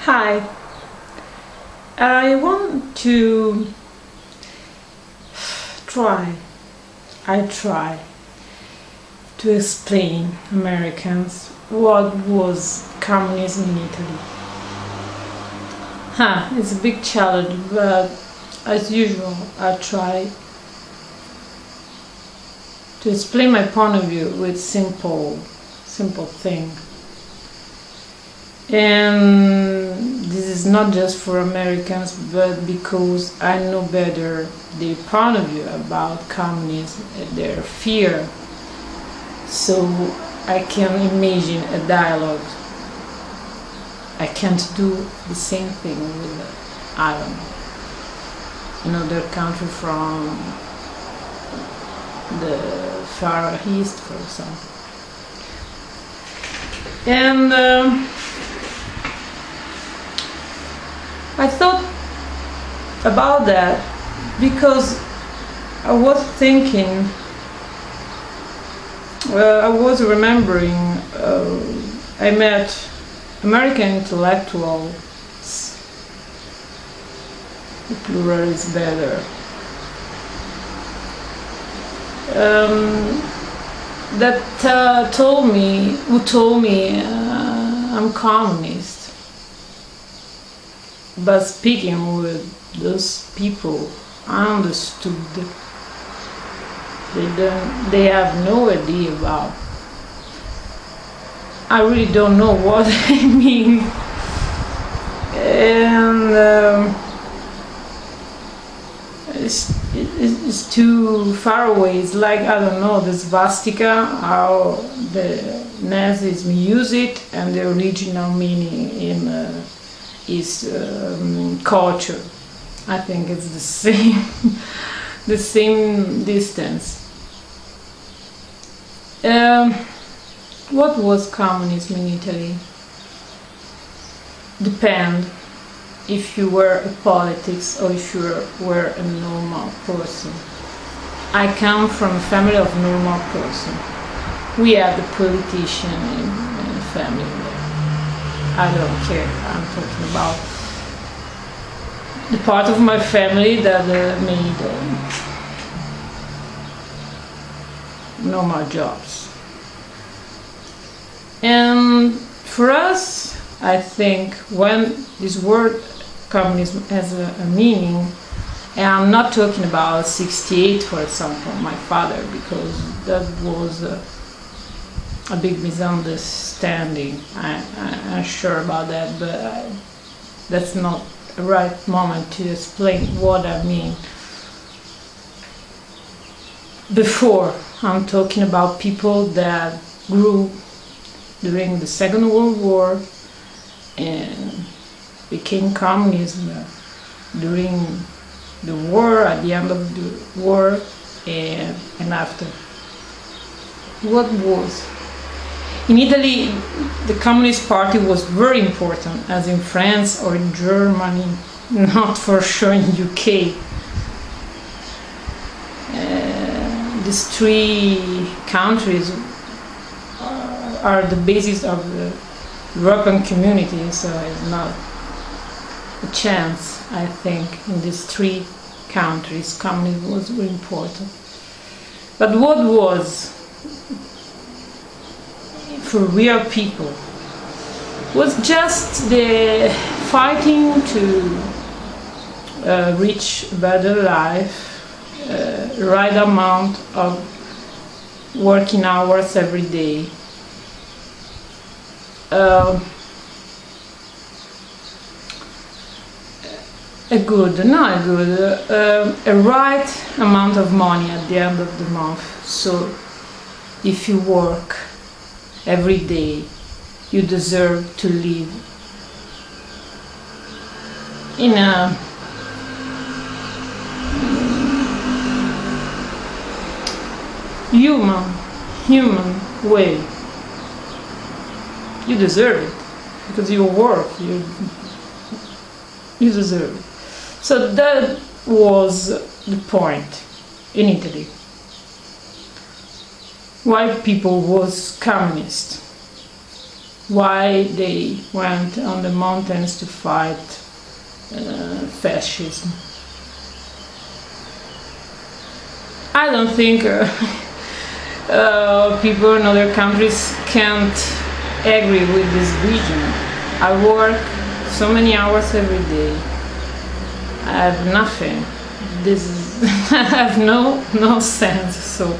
Hi, I want to try, I try to explain Americans what was communism in Italy. It's a big challenge, but as usual, I try to explain my point of view with simple thing. And this is not just for Americans, but because I know better their point of view about communism and their fear. So I can imagine a dialogue. I can't do the same thing with, I don't know, another country from the Far East, for example. And I thought about that because I was thinking, I was remembering, I met American intellectuals, the plural is better, that told me I'm communist. But speaking with those people, I understood they have no idea about. I really don't know what they mean, and it's too far away. It's like, I don't know, the swastika, how the Nazis use it, and the original meaning in is culture. I think it's the same, the same distance. What was communism in Italy? Depend if you were a politics or if you were a normal person. I come from a family of normal person. We have the politician in the family. I don't care. I'm talking about the part of my family that made normal jobs. And for us, I think when this word communism has a meaning, and I'm not talking about 68, for example, my father, because that was a big misunderstanding. I'm sure about that, but that's not the right moment to explain what I mean. Before, I'm talking about people that grew during the Second World War and became communism during the war, at the end of the war, and after. What was? In Italy, the Communist Party was very important, as in France or in Germany, not for sure in UK. These three countries are the basis of the European community, so it's not a chance, I think, in these three countries communism was very important. But what was for real people was just the fighting to reach a better life, right amount of working hours every day, a right amount of money at the end of the month. So if you work every day, you deserve to live in a human way. You deserve it because you work. You deserve it. So that was the point in Italy. Why people was communist. why they went on the mountains to fight fascism. I don't think people in other countries can't agree with this vision. I work so many hours every day. I have nothing. This is I have no sense. So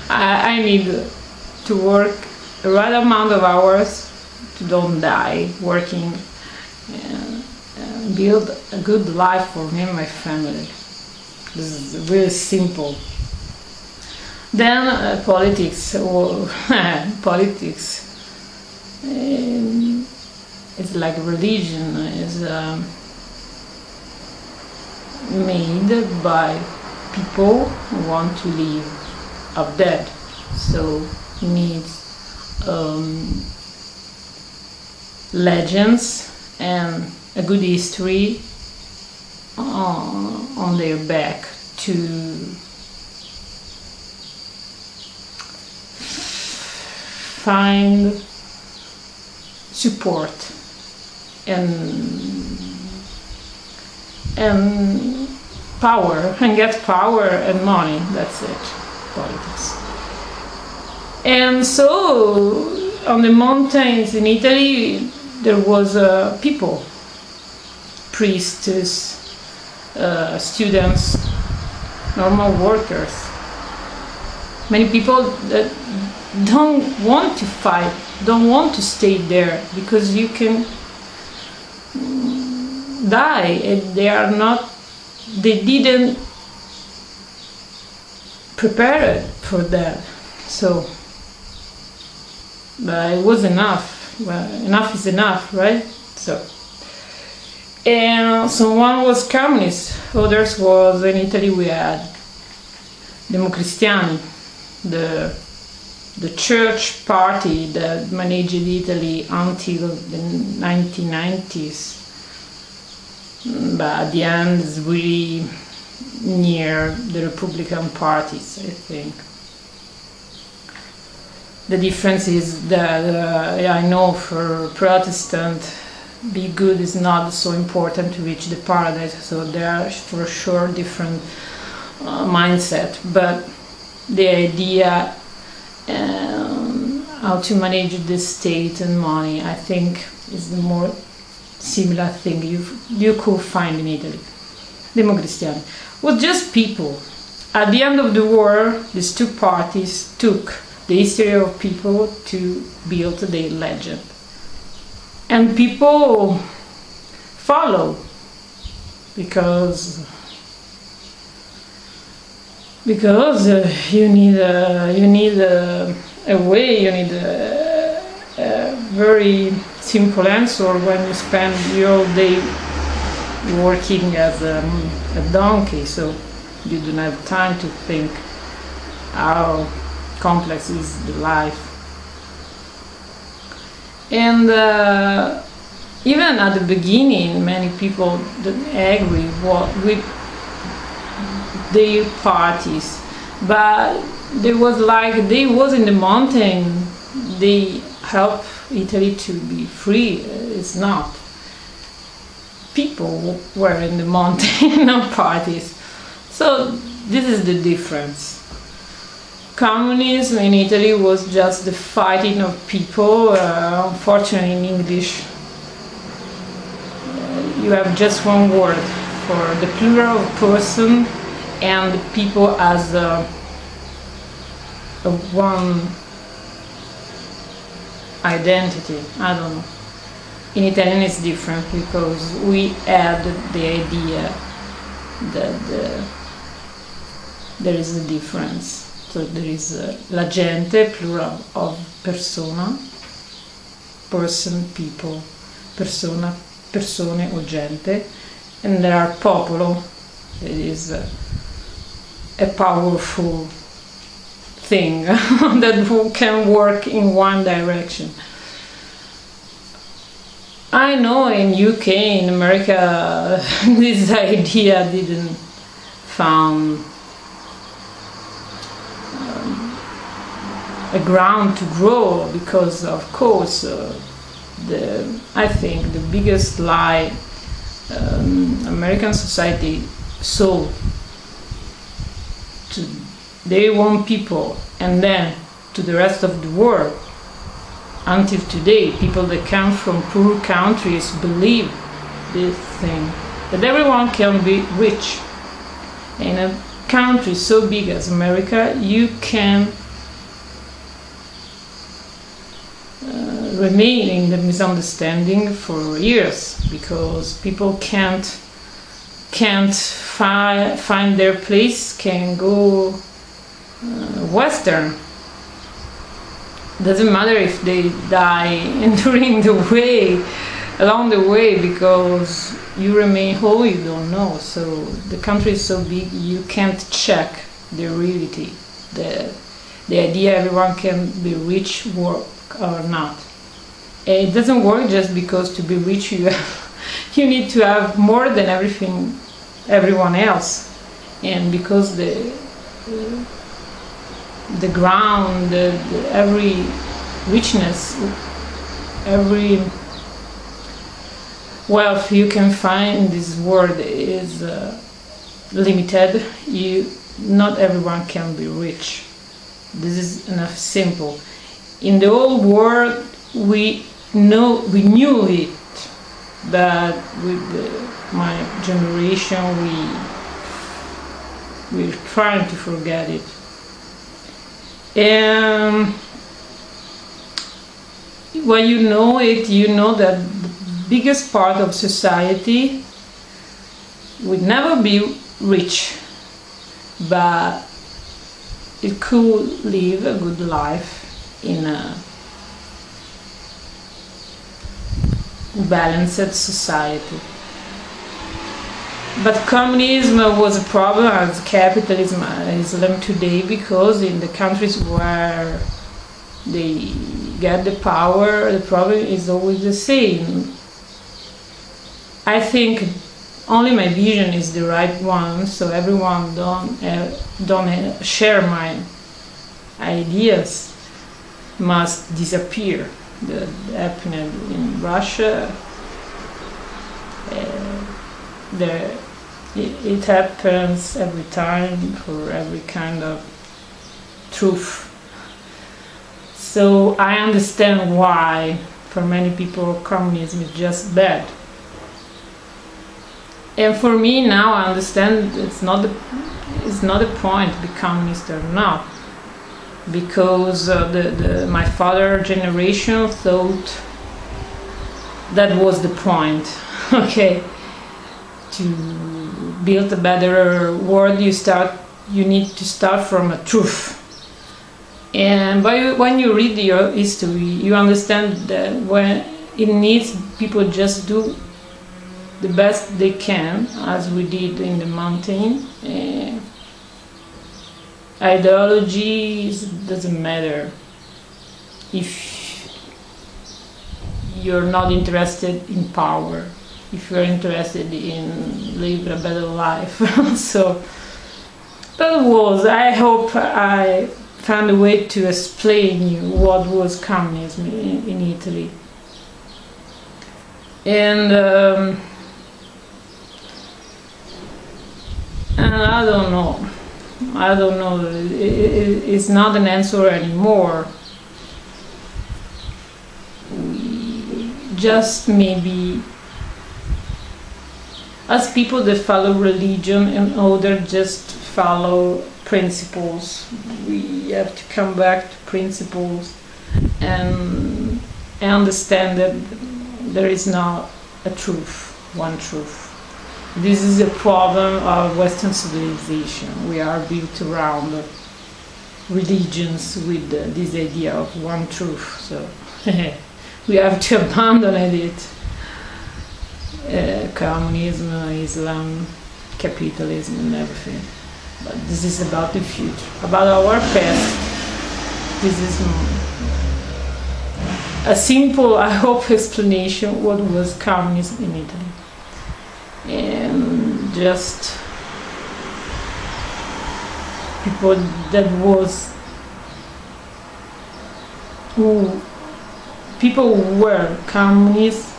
I need to work the right amount of hours to don't die working and build a good life for me and my family. This is really simple. Then politics, or politics is like religion, is made by people who want to live up dead. So it needs legends and a good history on their back to find support and power, and get power and money. That's it, politics. And so on the mountains in Italy there was people, priests, students, normal workers, many people that don't want to fight, don't want to stay there, because you can die, and they didn't prepare it for that. So but it was enough. Well, enough is enough, right? So, and one was communist, others was, in Italy we had Democristiani, the church party that managed Italy until the 1990s. But at the end it's really near the Republican parties, I think. The difference is that I know for Protestant, be good is not so important to reach the paradise, so there are for sure different mindset, but the idea how to manage the state and money, I think, is the more similar thing you could find in Italy. Democristiani was just people. At the end of the war, these two parties took the history of people to build their legend, and people follow because you need a way, you need a very simple answer when you spend your day working as a donkey, so you don't have time to think how complex is the life. And even at the beginning, many people didn't agree with their parties, but they was in the mountain, they helped Italy to be free. It's not. People were in the mountain, no parties. So this is the difference. Communism in Italy was just the fighting of people. Unfortunately, in English, you have just one word for the plural of person and people as one identity. I don't know. In Italian it's different because we add the idea that there is a difference. So there is la gente, plural of persona, person, people, persona, persone or gente, and there are popolo. It is a powerful thing that can work in one direction. I know in UK, in America, this idea didn't found a ground to grow, because of course I think the biggest lie American society sold to their own people and then to the rest of the world. Until today, people that come from poor countries believe this thing, that everyone can be rich. In a country so big as America, you can remain in the misunderstanding for years, because people can't find their place, can go Western. Doesn't matter if they die along the way, because you remain whole, you don't know. So the country is so big, you can't check the reality, the idea everyone can be rich, work or not. It doesn't work just because to be rich you need to have more than everyone else, and because the ground, every richness, every wealth you can find in this world is limited. Not everyone can be rich. This is enough simple. In the old world, we knew it, but with my generation, we're trying to forget it. And when you know it, you know that the biggest part of society would never be rich, but it could live a good life in a balanced society. But communism was a problem as capitalism is linked today, because in the countries where they get the power, the problem is always the same. I think only my vision is the right one, so everyone don't share my ideas must disappear. That happened in Russia. It happens every time for every kind of truth. So I understand why for many people communism is just bad. And for me now, I understand it's not a point to be communist or not, because my father generation thought that was the point. Okay, to build a better world, you need to start from a truth. And when you read your history, you understand that when it needs, people just do the best they can, as we did in the mountain. Ideology doesn't matter if you're not interested in power, if you're interested in living a better life. So that was, I hope I found a way to explain you what was communism in Italy. And I don't know. It's not an answer anymore. Just maybe as people that follow religion and others just follow principles, we have to come back to principles and understand that there is not a truth, one truth. This is a problem of Western civilization. We are built around religions with this idea of one truth, so we have to abandon it. Communism, Islam, capitalism and everything. But this is about the future, about our past. This is a simple, I hope, explanation what was communism in Italy. And just people people who were communists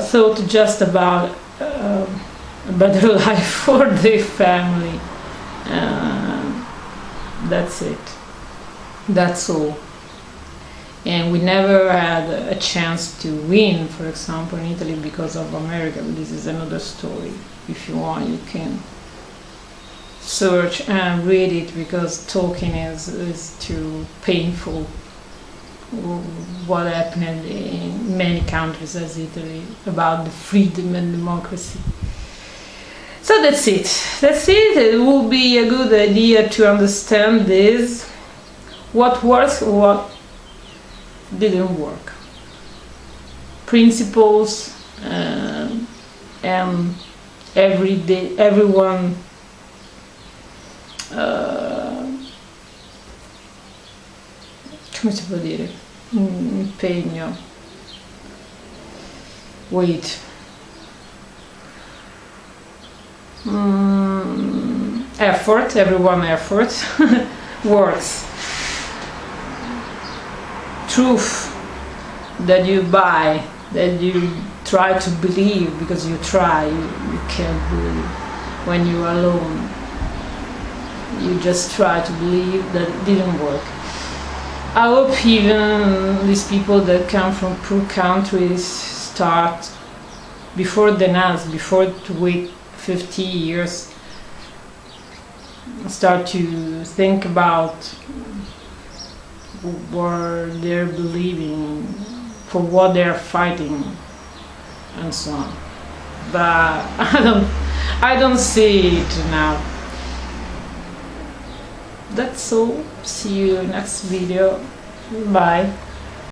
thought just about a better life for their family. That's it. That's all. And we never had a chance to win, for example, in Italy because of America. But this is another story. If you want, you can search and read it, because talking is too painful. What happened in many countries as Italy about the freedom and democracy. So that's it. That's it. It will be a good idea to understand this. What works, what didn't work. Principles, and everyone come si può dire? Impegno. Wait. Effort, everyone effort works. Truth that you buy, that you try to believe, because you try, you can't believe. When you're alone, you just try to believe that it didn't work. I hope even these people that come from poor countries start, before than us, before to wait 50 years, start to think about what they're believing, for what they're fighting, and so on. But I don't see it now. That's all. See you next video. Bye.